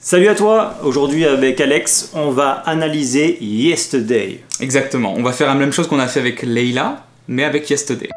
Salut à toi, aujourd'hui avec Alex, on va analyser Yesterday. Exactement, on va faire la même chose qu'on a fait avec Leila, mais avec Yesterday.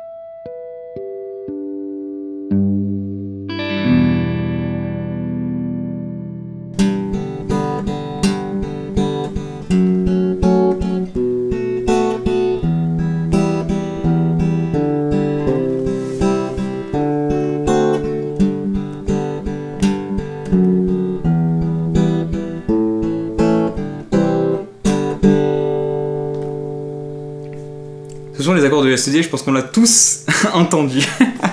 Ce sont les accords de Yesterday, je pense qu'on l'a tous entendu.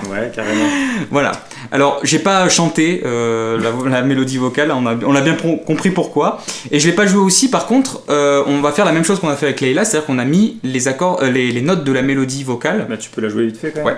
Ouais, carrément. Voilà. Alors, j'ai pas chanté la mélodie vocale, on a bien compris pourquoi. Et je l'ai pas joué aussi, par contre, on va faire la même chose qu'on a fait avec Leila, c'est-à-dire qu'on a mis les accords, les notes de la mélodie vocale. Bah, tu peux la jouer vite fait quand même. Ouais.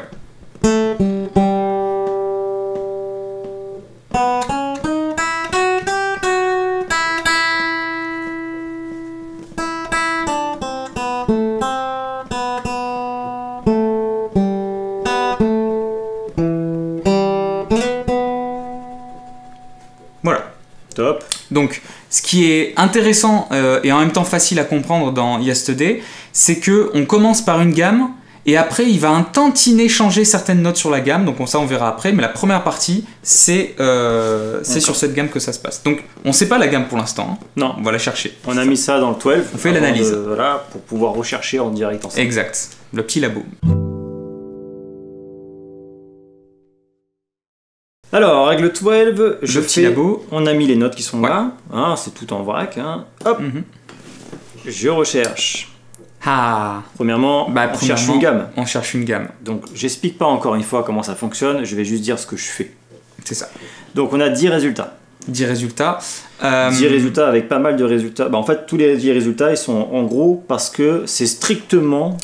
Voilà. Top. Donc, ce qui est intéressant et en même temps facile à comprendre dans Yesterday, c'est que on commence par une gamme et après il va un tantinet changer certaines notes sur la gamme. Donc ça on verra après, mais la première partie c'est sur cette gamme que ça se passe. Donc on sait pas la gamme pour l'instant. Hein. Non. On va la chercher. On a mis ça dans le 12. On fait l'analyse. Voilà, pour pouvoir rechercher en direct ensemble. Exact. Le petit labo. Alors, règle 12, je petit fais. labo. On a mis les notes qui sont Ouais. là. Hein, c'est tout en vrac. Hein. Hop. Je recherche. Ah. Premièrement, on cherche une gamme. On cherche une gamme. Donc, j'explique pas encore une fois comment ça fonctionne. Je vais juste dire ce que je fais. C'est ça. Donc, on a 10 résultats. 10 résultats. 10 résultats avec pas mal de résultats. Bah, en fait, tous les 10 résultats, ils sont en gros parce que c'est strictement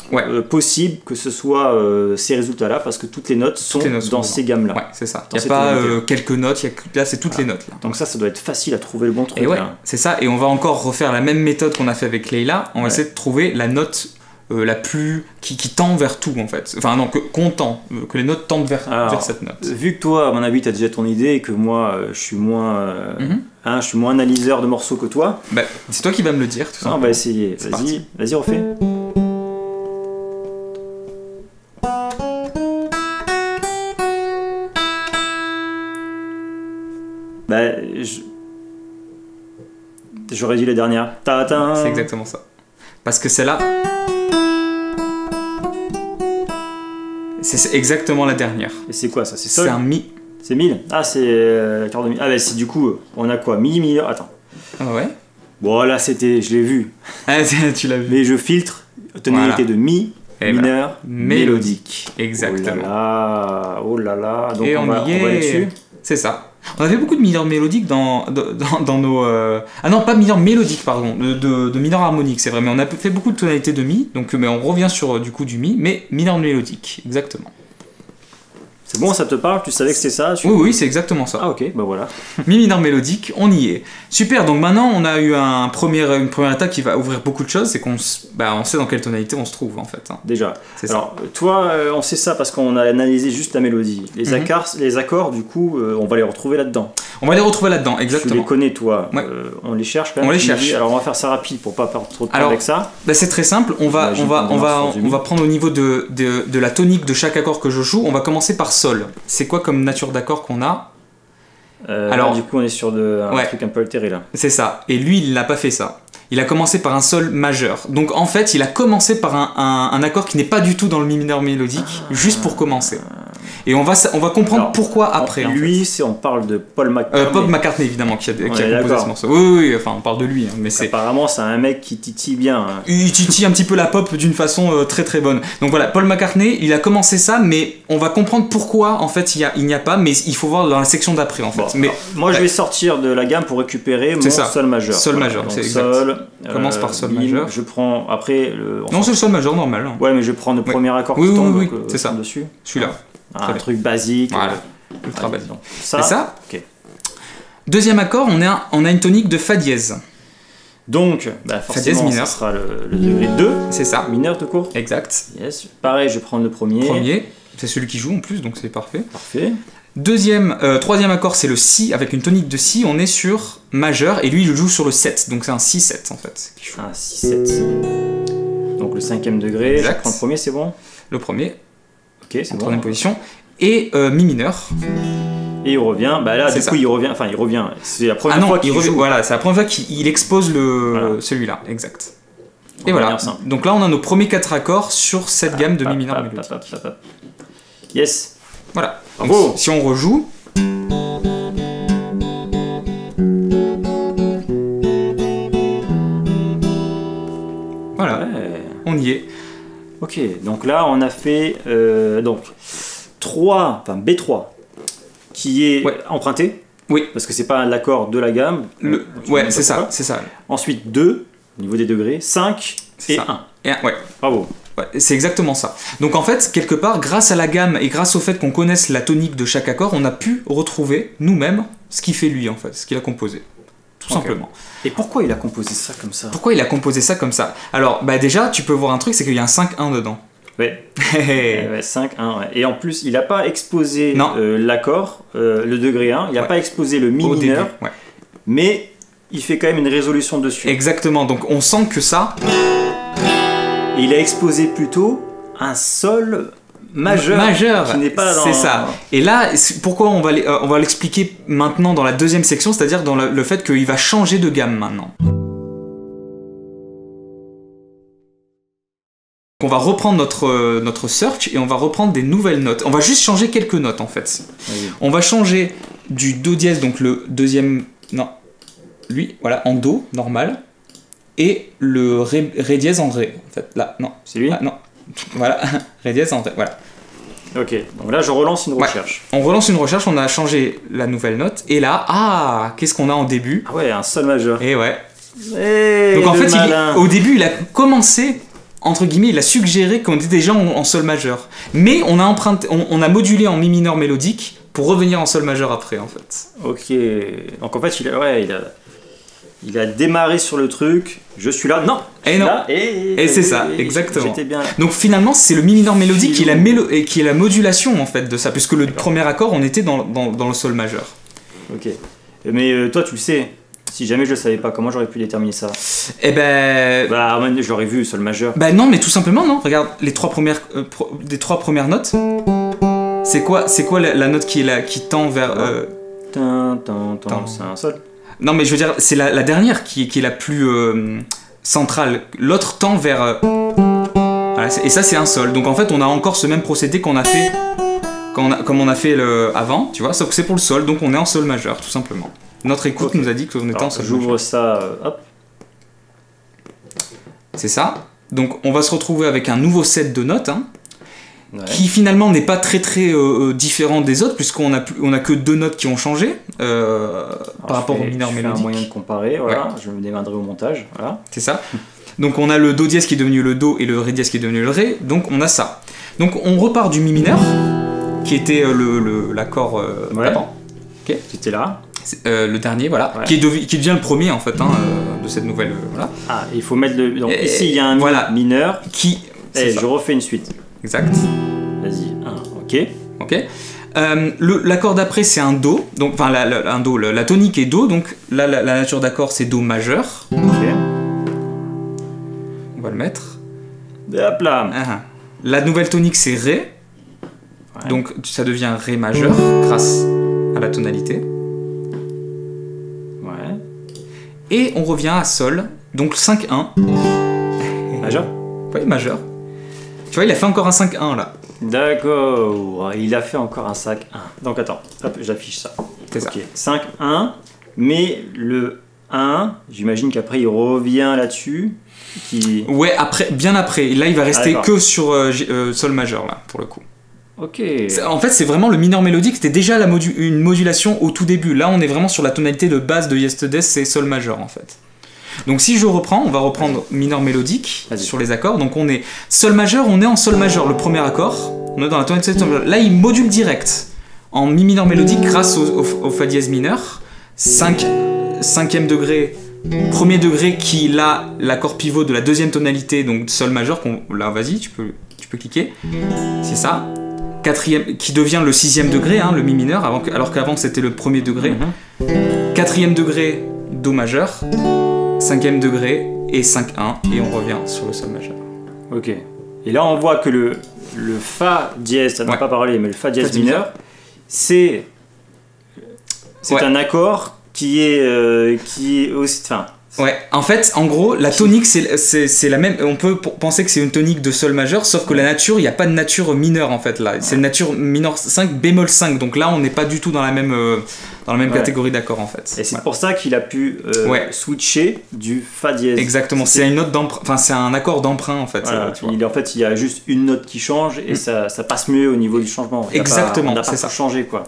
possible que ce soit ces résultats-là, parce que toutes les notes sont dans ces gammes-là. Ouais, c'est ça. Il n'y a pas quelques notes, là c'est toutes les notes. Là. Donc ça doit être facile à trouver le bon truc. Et ouais, là. c'est ça. Et on va encore refaire la même méthode qu'on a fait avec Leila. On va essayer de trouver la note la plus qui tend vers tout en fait. Enfin non, qu'on tend, que les notes tendent vers cette note. Vu que toi, à mon avis, tu as déjà ton idée et que moi, je suis moins analyseur de morceaux que toi. Bah, c'est toi qui vas me le dire. Tout on va essayer. Vas-y, refais. Bah, j'aurais dit la dernière. C'est exactement ça. Parce que celle-là, c'est exactement la dernière. Et c'est quoi ça? C'est sol? C'est un mi. C'est 1000? Ah, c'est quart de mi. Ah, bah, c'est du coup, on a quoi? Mi mineur? Attends. Ah ouais? Bon, là, c'était, je l'ai vu. Ah, tu l'as vu. Mais je filtre, tonalité de mi mineur mélodique. Exactement. Oh là là. Donc, et on va aller dessus. C'est ça. On avait beaucoup de mineurs mélodiques dans nos... Ah non, pas mineurs mélodiques, pardon, de mineurs harmoniques, c'est vrai, mais on a fait beaucoup de tonalités de mi, donc mais on revient sur du coup du mi, mais mineur mélodique, exactement. C'est bon, ça te parle? Tu savais que c'était ça? Oui, c'est exactement ça. Ah ok, bah voilà. Mi mineur mélodique, on y est. Super, donc maintenant on a eu une première étape qui va ouvrir beaucoup de choses, c'est qu'on on sait dans quelle tonalité on se trouve en fait. Hein. Déjà. Alors ça. toi, on sait ça parce qu'on a analysé juste la mélodie. Les accords, du coup, on va les retrouver là-dedans. On va les retrouver là-dedans, exactement. Tu les connais toi, ouais. On les cherche quand même. On les cherche. Alors on va faire ça rapide pour pas perdre trop de temps avec ça. Bah c'est très simple, on va prendre au niveau de la tonique de chaque accord que je joue, on va commencer par sol. C'est quoi comme nature d'accord qu'on a? Alors du coup on est sur un truc un peu altéré là. C'est ça, et lui il n'a pas fait ça. Il a commencé par un sol majeur. Donc en fait il a commencé par un accord qui n'est pas du tout dans le mi mineur mélodique, juste pour commencer. Et on va comprendre pourquoi après. Lui, on parle de Paul McCartney. Paul McCartney évidemment qui a composé ce morceau. Oui, enfin on parle de lui. Hein, mais apparemment c'est un mec qui titille bien. Hein. Il titille un petit peu la pop d'une façon très très bonne. Donc voilà, Paul McCartney, il a commencé ça, mais on va comprendre pourquoi en fait il n'y a pas, mais il faut voir dans la section d'après en fait. Bon, mais moi je vais sortir de la gamme pour récupérer mon sol majeur. Sol majeur, c'est exact. Commence par sol majeur. Je prends après Non, c'est le sol majeur normal. Hein. Ouais, mais je prends le premier accord qui tombe c'est ça. Dessus. Celui-là. Un truc basique. Voilà. Ultra basique. C'est ça. Ok. Deuxième accord, on a une tonique de fa dièse. Donc, fa dièse mineur. Ça sera le degré 2. C'est ça. Mineur tout court. Exact. Yes. Pareil, je vais prendre le premier. C'est celui qui joue en plus, donc c'est parfait. Parfait. Troisième accord, c'est le Si, avec une tonique de Si, on est sur majeur, et lui, il joue sur le 7, donc c'est un Si-7 en fait. Un 6-7. Donc le 5e degré, je prends le premier, c'est bon? Le premier, ok, c'est bon. Troisième position, et Mi mineur. Et il revient, bah là, du coup, il revient, c'est la première fois qu'il joue. Voilà, c'est la première fois qu'il expose celui-là, exact. Et voilà, donc là, on a nos premiers 4 accords sur cette gamme de Mi mineur mélodique. Yes. Voilà. Donc, si on rejoue. Voilà, on y est. Ok, donc là on a fait B3 qui est emprunté. Oui. Parce que c'est pas l'accord de la gamme. C'est ça. Ensuite 2, au niveau des degrés, 5 et 1. Ouais. Bravo. Ouais, c'est exactement ça. Donc en fait, quelque part, grâce à la gamme et grâce au fait qu'on connaisse la tonique de chaque accord, on a pu retrouver nous-mêmes ce qu'il fait lui en fait, ce qu'il a composé. Tout simplement. Et pourquoi il a composé ça comme ça? Alors, déjà, tu peux voir un truc, c'est qu'il y a un 5-1 dedans. Ouais. 5-1, ouais. Et en plus, il n'a pas exposé l'accord, le degré 1, il n'a pas exposé le Mi mineur, mais il fait quand même une résolution dessus. Exactement, donc on sent que ça... Et il a exposé plutôt un Sol majeur qui n'est pas dans... C'est ça. Et là, pourquoi on va l'expliquer maintenant dans la deuxième section, c'est-à-dire dans le fait qu'il va changer de gamme maintenant. On va reprendre notre search et on va reprendre des nouvelles notes. On va juste changer quelques notes en fait. Oui. On va changer du Do dièse, donc le deuxième... Non, lui, voilà, en Do, normal. Et le Ré dièse en Ré, en fait. Là, non. C'est lui? Non. Voilà, Ré dièse en Ré, voilà. Ok, donc là je relance une recherche. On relance une recherche, on a changé la nouvelle note. Et là, qu'est-ce qu'on a en début? Ah ouais, un Sol majeur. Et ouais. Donc en fait, au début, il a commencé, entre guillemets, il a suggéré qu'on était déjà en Sol majeur. Mais on a modulé en Mi mineur mélodique pour revenir en Sol majeur après, en fait. Ok, donc en fait, il a démarré sur le truc, je suis là, non, et non, là, et c'est ça, exactement. J'étais bien là. Donc finalement, c'est le Mi mineur mélodique qui est la modulation en fait de ça, puisque le premier accord, on était dans le Sol majeur. Ok, mais toi, tu le sais. Si jamais je le savais pas, comment j'aurais pu déterminer ça? Eh ben... je l'aurais vu, Sol majeur. Non, mais tout simplement, non. Regarde, les trois premières notes. C'est quoi la note qui tend vers... C'est un Sol. Non, mais je veux dire, c'est la dernière qui est la plus centrale. L'autre tend vers... Voilà, et ça, c'est un Sol. Donc en fait, on a encore ce même procédé qu'on a fait... Comme on a fait avant, tu vois, sauf que c'est pour le Sol, donc on est en Sol majeur, tout simplement. Notre écoute nous a dit qu'on était en Sol majeur. J'ouvre ça, hop. C'est ça. Donc on va se retrouver avec un nouveau set de notes, qui finalement n'est pas très différent des autres, puisqu'on a que 2 notes qui ont changé par rapport au mineur mélodique. Un moyen de comparer, voilà. Je me démarrerai au montage, voilà. C'est ça. Donc on a le Do dièse qui est devenu le Do et le Ré dièse qui est devenu le Ré, donc on a ça. Donc on repart du Mi mineur, qui était l'accord d'avant. Okay. C'était là. Le dernier, voilà, qui devient le premier en fait de cette nouvelle. Voilà. Ah, il faut mettre le. Donc ici il y a un mineur qui. Je refais une suite. Exact. Vas-y, ok. L'accord d'après c'est un Do, donc enfin un Do, la tonique est Do, donc là la nature d'accord c'est Do majeur. Ok. On va le mettre. Hop là. La nouvelle tonique c'est Ré, donc ça devient Ré majeur grâce à la tonalité. Et on revient à Sol, donc 5-1. Majeur? Oui, majeur. Tu vois, il a fait encore un 5-1 là. D'accord, il a fait encore un 5-1. Donc attends, hop, j'affiche ça. C'est ça. 5-1, mais le 1, j'imagine qu'après il revient là-dessus. Ouais, bien après. Là, il va rester que sur Sol majeur là, pour le coup. Ok. En fait, c'est vraiment le mineur mélodique, c'était déjà une modulation au tout début. Là, on est vraiment sur la tonalité de base de Yesterday, c'est Sol majeur en fait. Donc si je reprends, on va reprendre mineur mélodique sur les accords. Donc on est Sol majeur, on est en Sol majeur, le premier accord. On est dans la tonalité de Sol majeur. Là, il module direct en Mi mineur mélodique grâce au Fa dièse mineur. 5e degré, premier degré qui là, l'accord pivot de la deuxième tonalité, donc Sol majeur. Là, vas-y, tu peux cliquer. C'est ça. qui devient le 6e degré, hein, le mi mineur, alors qu'avant c'était le 1er degré. 4e degré, Do majeur, 5e degré et 5-1, et on revient sur le Sol majeur. Ok. Et là on voit que le Fa dièse, ça n'a pas parlé, mais le Fa dièse mineur, c'est un accord qui est aussi... Enfin, ouais, en fait, en gros, la tonique, c'est la même. On peut penser que c'est une tonique de Sol majeur, sauf que la nature, il n'y a pas de nature mineure en fait là. C'est une nature mineure 5, bémol 5. Donc là, on n'est pas du tout dans la même catégorie d'accords en fait. Et c'est pour ça qu'il a pu switcher du Fa dièse. Exactement, c'est une note d'emprunt. Enfin, c'est un accord d'emprunt en fait. Voilà, en fait, il y a juste une note qui change et ça passe mieux au niveau du changement. Exactement, on n'a pas changé quoi.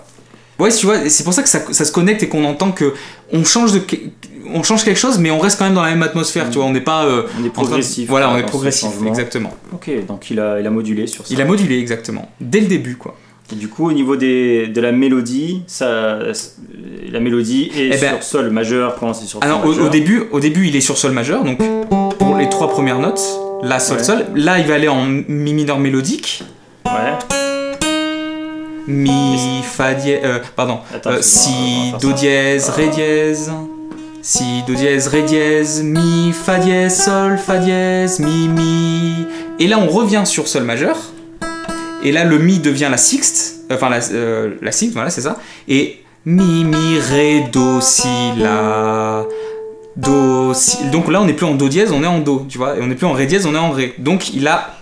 Ouais, tu vois, c'est pour ça que ça se connecte et qu'on entend que on change quelque chose, mais on reste quand même dans la même atmosphère, tu vois, on n'est pas... on est progressif. Voilà, on est progressif, exactement. Ok, donc il a modulé sur ça. Il a modulé, exactement, dès le début, quoi. Et du coup, au niveau de la mélodie, la mélodie est sur Sol majeur quand c'est sur Sol majeur. Au début, il est sur Sol majeur, donc pour les 3 premières notes, La, Sol, Sol. Là, il va aller en Mi mineur mélodique. Ouais. Mi, Fa dièse, Si, Do dièse, Ré dièse, Si, Do dièse, Ré dièse, Mi, Fa dièse, Sol, Fa dièse, Mi. Et là on revient sur Sol majeur, et là le Mi devient la sixte, la sixte, voilà c'est ça, et Mi, Ré, Do, Si, La, Do, Si. Donc là on n'est plus en Do dièse, on est en Do, tu vois, et on n'est plus en Ré dièse, on est en Ré. Donc il a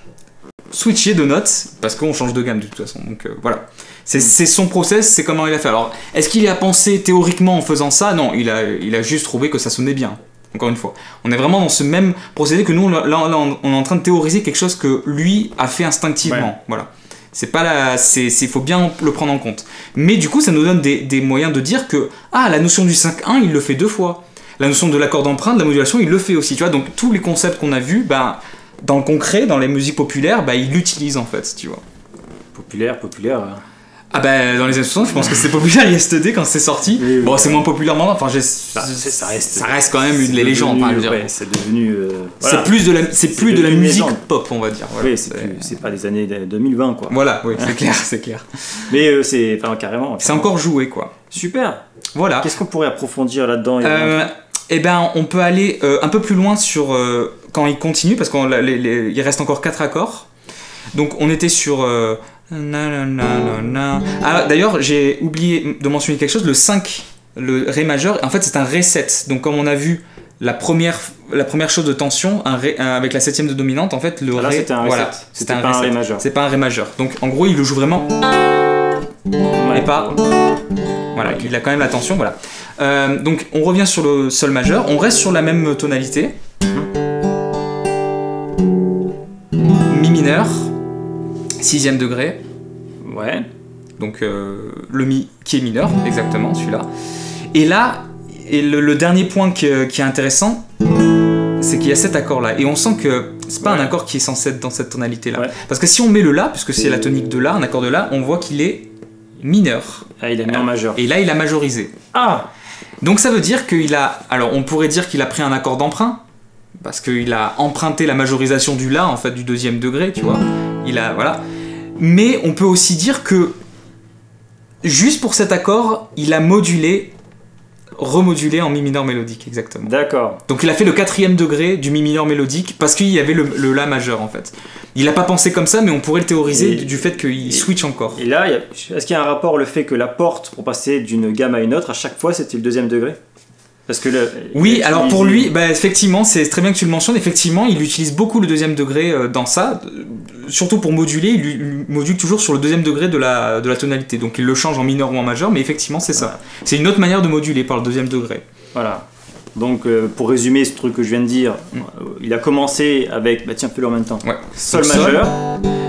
switché de notes, parce qu'on change de gamme de toute façon, donc voilà. C'est son process, c'est comment il a fait. Alors, est-ce qu'il a pensé théoriquement en faisant ça? Non, il a juste trouvé que ça sonnait bien. Encore une fois. On est vraiment dans ce même procédé que nous, là on est en train de théoriser quelque chose que lui a fait instinctivement. Ouais. Voilà. C'est pas faut bien le prendre en compte. Mais du coup, ça nous donne des moyens de dire que, la notion du 5-1, il le fait 2 fois. La notion de l'accord d'emprunt, de la modulation, il le fait aussi. Tu vois, donc tous les concepts qu'on a vus, dans le concret, dans les musiques populaires, il l'utilise en fait, tu vois. Populaire. Dans les années 60, je pense que c'était populaire Yesterday quand c'est sorti. Oui, bon, c'est moins populaire maintenant. Enfin, ça reste quand même une légende. C'est devenu. Voilà. C'est plus de la musique pop, on va dire. Voilà, oui, c'est pas des années 2020, quoi. Voilà, oui, c'est clair. Mais c'est carrément. C'est encore joué, quoi. Super. Voilà. Qu'est-ce qu'on pourrait approfondir là-dedans on peut aller un peu plus loin sur quand il continue, parce qu'il reste encore 4 accords. Donc, on était sur. D'ailleurs, j'ai oublié de mentionner quelque chose. Le 5, le Ré majeur, en fait, c'est un Ré 7. Donc, comme on a vu la première chose de tension, avec la 7ème de dominante, en fait, le Ré. C'était un Ré 7. C'était pas un Ré majeur. C'est pas un Ré majeur. Donc, en gros, il le joue vraiment. Et pas. Voilà, okay. Il a quand même la tension. Voilà. Donc, on revient sur le Sol majeur. On reste sur la même tonalité. Mi mineur. 6ème degré. Ouais. Donc le Mi qui est mineur, exactement, celui-là. Et là, le dernier point qui est intéressant, c'est qu'il y a cet accord-là. Et on sent que c'est pas un accord qui est censé être dans cette tonalité-là. Ouais. Parce que si on met le La, puisque c'est la tonique de La, un accord de La, on voit qu'il est mineur. Il a mis en majeur. Et là, il a majorisé. Donc ça veut dire qu'il a... Alors, on pourrait dire qu'il a pris un accord d'emprunt, parce qu'il a emprunté la majorisation du La, en fait, du 2e degré, tu vois. Voilà. Mais on peut aussi dire que juste pour cet accord, il a remodulé en Mi mineur mélodique, exactement. D'accord. Donc il a fait le 4e degré du Mi mineur mélodique parce qu'il y avait le La majeur en fait. Il n'a pas pensé comme ça, mais on pourrait le théoriser du fait qu'il switch encore. Et là, est-ce qu'il y a un rapport le fait que la porte pour passer d'une gamme à une autre, à chaque fois c'était le 2e degré? Parce que oui, alors pour lui, effectivement, c'est très bien que tu le mentionnes, effectivement, il utilise beaucoup le 2e degré dans ça, surtout pour moduler, il module toujours sur le 2e degré de la tonalité, donc il le change en mineur ou en majeur, mais effectivement c'est ça. C'est une autre manière de moduler par le 2e degré. Voilà. Donc pour résumer ce truc que je viens de dire, il a commencé avec, tiens, fais-le en même temps, Sol majeur,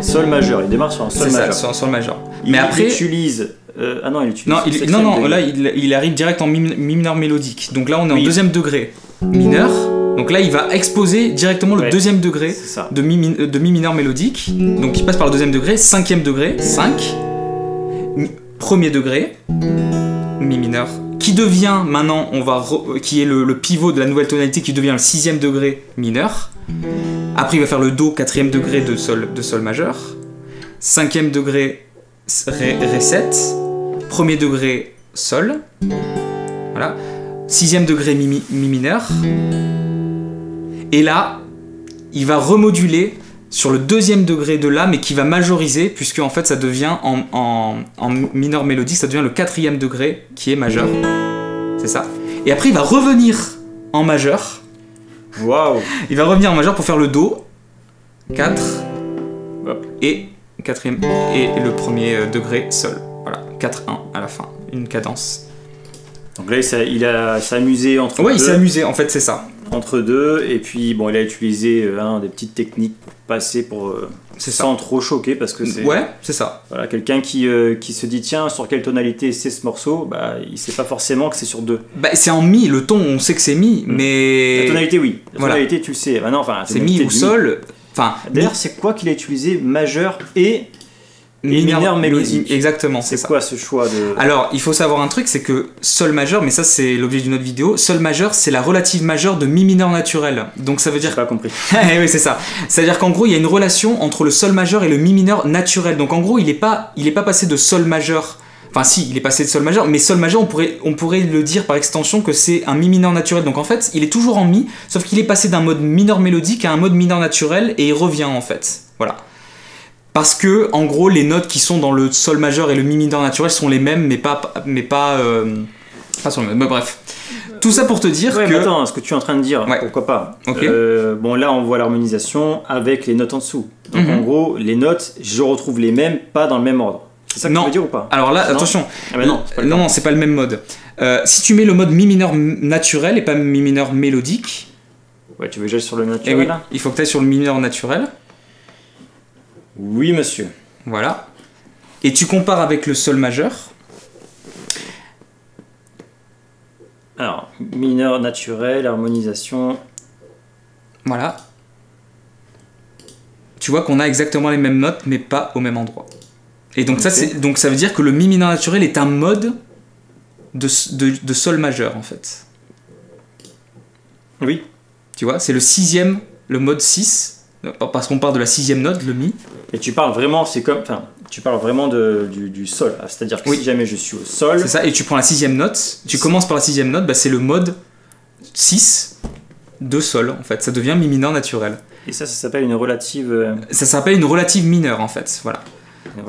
Sol majeur, il démarre sur un Sol majeur. C'est ça, sur un Sol majeur. Mais après... il utilise... il utilise... Non, là il arrive direct en Mi mineur mélodique. Donc là on est en 2e degré mineur. Donc là il va exposer directement le 2e degré de Mi mineur mélodique. Donc il passe par le 2e degré, 5e degré, 5, 1er degré, Mi mineur, qui devient maintenant, qui est le pivot de la nouvelle tonalité, qui devient le 6e degré mineur. Après il va faire le Do, 4e degré de Sol majeur, 5e degré Ré7, premier degré Sol, voilà, sixième degré mi mineur, et là, il va remoduler sur le deuxième degré de La, mais qui va majoriser, puisque en fait ça devient en mineur mélodique, ça devient le quatrième degré qui est majeur, c'est ça. Et après il va revenir en majeur. Waouh! Il va revenir en majeur pour faire le Do, 4, et quatrième, et le premier degré Sol. Voilà, 4-1 à la fin, une cadence. Donc là, il a s'amusé entre deux. Ouais, il s'est amusé, en fait, c'est ça. Entre deux, et puis bon, il a utilisé des petites techniques pour passer sans trop choquer, parce que c'est. Ouais, c'est ça. Voilà, quelqu'un qui se dit tiens, sur quelle tonalité c'est ce morceau, bah il sait pas forcément que c'est sur 2. Bah c'est en Mi, le ton on sait que c'est Mi, mais. La tonalité, oui. La tonalité, tu le sais. Bah non, enfin, c'est Mi ou Sol. Enfin, d'ailleurs, c'est quoi qu'il a utilisé majeur et mineur mélodique. Exactement, c'est quoi ce choix de... Alors, il faut savoir un truc, c'est que Sol majeur, mais ça c'est l'objet d'une autre vidéo, Sol majeur c'est la relative majeure de Mi mineur naturel. Donc ça veut dire... J'ai pas compris. Oui, c'est ça. C'est-à-dire qu'en gros, il y a une relation entre le Sol majeur et le Mi mineur naturel. Donc en gros, il est pas passé de Sol majeur... Enfin si, il est passé de Sol majeur, mais Sol majeur, on pourrait le dire par extension que c'est un Mi mineur naturel. Donc en fait, il est toujours en Mi, sauf qu'il est passé d'un mode mineur mélodique à un mode mineur naturel, et il revient en fait. Voilà. Parce que, en gros, les notes qui sont dans le Sol majeur et le Mi mineur naturel sont les mêmes, mais pas sur le même. Mais bref. Tout ça pour te dire que... Mais attends, ce que tu es en train de dire, pourquoi pas. Okay. Bon, là, on voit l'harmonisation avec les notes en dessous. Donc, en gros, les notes, je retrouve les mêmes, pas dans le même ordre. C'est ça que tu veux dire ou pas? Alors là, attention. Ah ben non, c'est pas le même mode. Si tu mets le mode Mi mineur naturel et pas Mi mineur mélodique... Ouais, tu veux que j'aille sur le naturel là? Il faut que tu ailles sur le Mi mineur naturel. Oui, monsieur. Voilà. Et tu compares avec le Sol majeur. Alors, mineur naturel, harmonisation. Voilà. Tu vois qu'on a exactement les mêmes notes, mais pas au même endroit. Et donc, donc ça veut dire que le Mi mineur naturel est un mode de Sol majeur, en fait. Oui. Tu vois, c'est le sixième, le mode 6. Parce qu'on part de la sixième note, le Mi. Et tu parles vraiment, tu parles vraiment du Sol. C'est-à-dire que si jamais je suis au Sol... C'est ça, et tu prends la sixième note, tu commences par la sixième note, c'est le mode 6 de Sol, en fait. Ça devient Mi mineur naturel. Et ça s'appelle une relative... Ça s'appelle une relative mineure, en fait, voilà.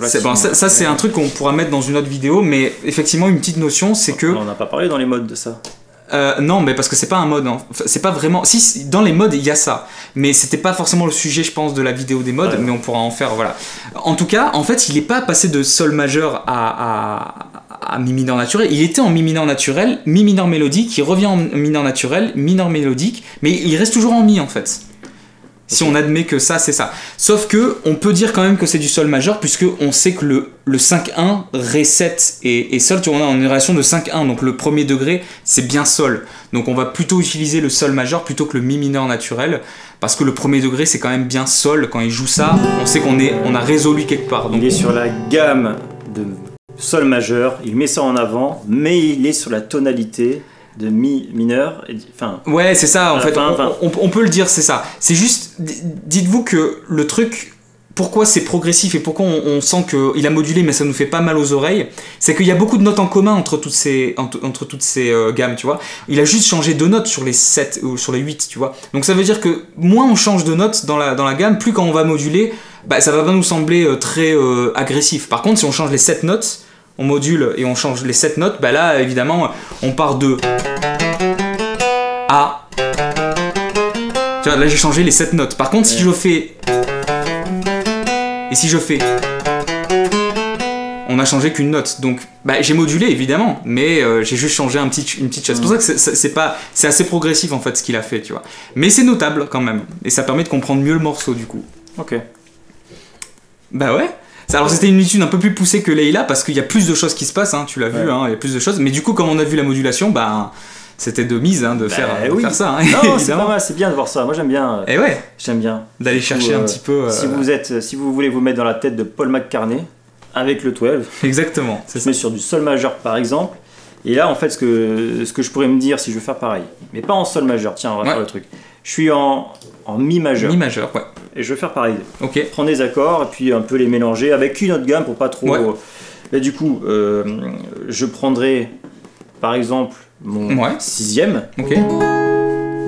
Ça c'est un truc qu'on pourra mettre dans une autre vidéo, mais effectivement, une petite notion, c'est que... On n'a pas parlé dans les modes de ça. Non, mais parce que c'est pas un mode, hein. C'est pas vraiment. Si, dans les modes il y a ça, mais c'était pas forcément le sujet, je pense, de la vidéo des modes, mais on pourra en faire, voilà. En tout cas, en fait, il est pas passé de Sol majeur à Mi mineur naturel. Il était en Mi mineur naturel, Mi mineur mélodique, il revient en mineur naturel, mineur mélodique, mais il reste toujours en Mi en fait. Si on admet que ça, c'est ça. Sauf que on peut dire quand même que c'est du Sol majeur, puisque on sait que le 5-1, Ré7 et Sol, tu vois, on a une relation de 5-1, donc le premier degré, c'est bien Sol. Donc on va plutôt utiliser le Sol majeur plutôt que le Mi mineur naturel, parce que le premier degré, c'est quand même bien Sol. Quand il joue ça, on sait on a résolu quelque part. Donc... Il est sur la gamme de Sol majeur, il met ça en avant, mais il est sur la tonalité de Mi mineur, ouais, c'est ça, en fait, on peut le dire, c'est ça. C'est juste, dites-vous que le truc, pourquoi c'est progressif et pourquoi on sent qu'il a modulé mais ça nous fait pas mal aux oreilles, c'est qu'il y a beaucoup de notes en commun entre toutes ces gammes, tu vois. Il a juste changé 2 notes sur les 7 ou sur les 8, tu vois. Donc ça veut dire que moins on change de notes dans la gamme, plus quand on va moduler, ça va pas nous sembler très agressif. Par contre, si on change les 7 notes, on module et on change les 7 notes, là évidemment on part de A. Tu vois, là j'ai changé les 7 notes. Par contre, si je fais et si je fais, on a changé qu'une note. Donc j'ai modulé évidemment, mais j'ai juste changé une petite chose. C'est pour ça que c'est assez progressif en fait ce qu'il a fait, tu vois. Mais c'est notable quand même et ça permet de comprendre mieux le morceau du coup. Ok. Ouais. Alors c'était une étude un peu plus poussée que Leila parce qu'il y a plus de choses qui se passent, hein, tu l'as vu, hein, il y a plus de choses. Mais du coup, comme on a vu la modulation, c'était de mise de faire ça. Hein, non, c'est pas mal, c'est bien de voir ça. Moi j'aime bien. Et ouais. J'aime bien. D'aller chercher un petit peu. Si vous voulez vous mettre dans la tête de Paul McCartney avec le 12. Exactement. Je mets sur du Sol majeur par exemple. Et là en fait ce que je pourrais me dire si je veux faire pareil, mais pas en Sol majeur. Tiens, on va faire le truc. Je suis en Mi majeur. Mi majeur, ouais. et je vais faire pareil. Ok. Prendre des accords et puis un peu les mélanger avec une autre gamme pour pas trop. Ouais. Et du coup, je prendrai par exemple mon sixième. Ok.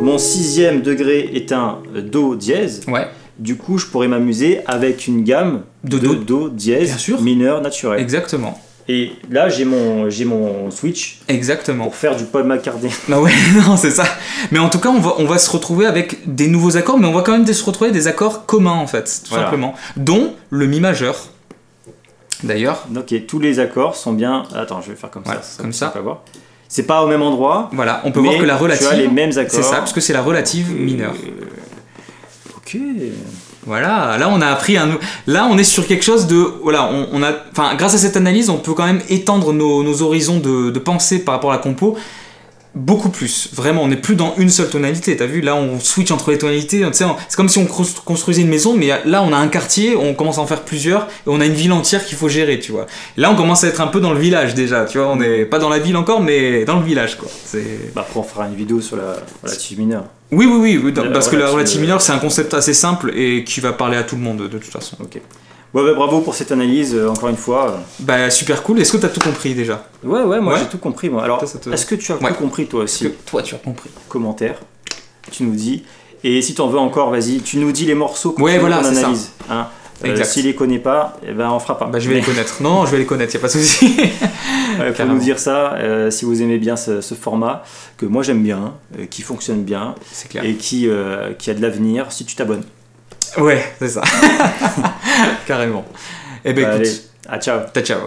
Mon sixième degré est un Do dièse. Ouais. Du coup, je pourrais m'amuser avec une gamme de Do dièse mineur naturel. Exactement. Et là, j'ai mon switch. Exactement. Pour faire du Paul McCartney. Ah ouais, non, c'est ça. Mais en tout cas, on va se retrouver avec des nouveaux accords, mais on va quand même se retrouver des accords communs, en fait, tout simplement. Dont le Mi majeur. D'ailleurs. Ok, tous les accords sont bien... Attends, je vais faire comme ça. Comme ça. C'est pas au même endroit. Voilà, on peut voir que la relative... Tu as les mêmes accords. C'est ça, parce que c'est la relative mineure. Ok. Voilà, là on a appris là on est sur quelque chose de... Voilà, enfin, grâce à cette analyse, on peut quand même étendre nos horizons de pensée par rapport à la compo beaucoup plus. Vraiment, on n'est plus dans une seule tonalité. T'as vu, là on switch entre les tonalités. C'est comme si on construisait une maison, mais là on a un quartier, on commence à en faire plusieurs, et on a une ville entière qu'il faut gérer, tu vois. Là on commence à être un peu dans le village déjà, tu vois. On n'est pas dans la ville encore, mais dans le village, quoi. Après on fera une vidéo sur la relative mineure. Oui, parce que la relative mineure c'est un concept assez simple et qui va parler à tout le monde de toute façon. Ok. Bon, bah, bravo pour cette analyse, encore une fois. Bah super cool, est-ce que t'as tout compris déjà? Ouais, moi j'ai tout compris. Moi. Alors, est-ce que tu as tout compris toi aussi? Est-ce que toi tu as compris? Commentaire, tu nous dis. Et si t'en veux encore, vas-y, tu nous dis les morceaux qu'on analyse. Hein. S'il les connaît pas, eh ben on fera pas. Bah je vais les connaître. Non, je vais les connaître, y a pas de souci. Faut nous dire ça, si vous aimez bien ce format, que moi j'aime bien, qui fonctionne bien, clair. Et qui a de l'avenir si tu t'abonnes. Ouais, c'est ça. Carrément. Eh ben écoute. Allez, ciao. Ciao.